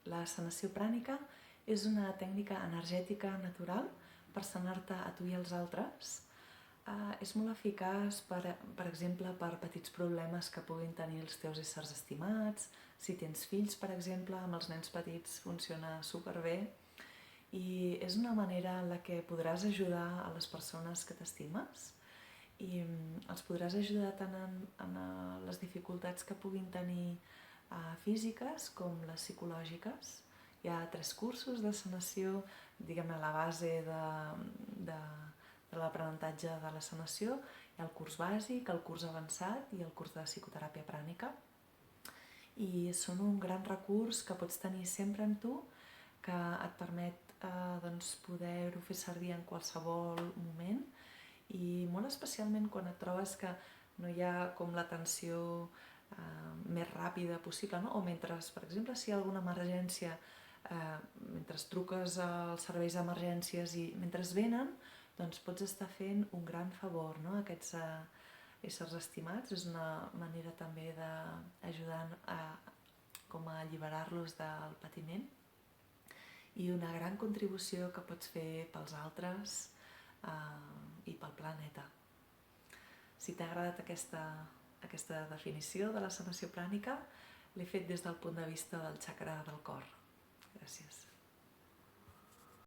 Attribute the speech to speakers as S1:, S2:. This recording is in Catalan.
S1: La sanació prànica és una tècnica energètica natural per sanar-te a tu i als altres. És molt eficaç, per exemple, per petits problemes que puguin tenir els teus éssers estimats. Si tens fills, per exemple, amb els nens petits funciona superbé. I és una manera en la que podràs ajudar a les persones que t'estimes i els podràs ajudar tant en les dificultats que puguin tenir físiques com les psicològiques. Hi ha 3 cursos de sanació, diguem-ne, la base de l'aprenentatge de la sanació. Hi ha el curs bàsic, el curs avançat i el curs de psicoteràpia prànica. I són un gran recurs que pots tenir sempre amb tu, que et permet poder-ho fer servir en qualsevol moment i molt especialment quan et trobes que no hi ha com l'atenció més ràpida possible, no? O mentre, per exemple, si hi ha alguna emergència, mentre truques als serveis d'emergències i mentre venen, doncs pots estar fent un gran favor, no? Aquests éssers estimats. És una manera també d'ajudar com a alliberar-los del patiment i una gran contribució que pots fer pels altres i pel planeta. Si t'ha agradat aquesta definició de la sanació prànica, l'he fet des del punt de vista del xacra del cor. Gràcies.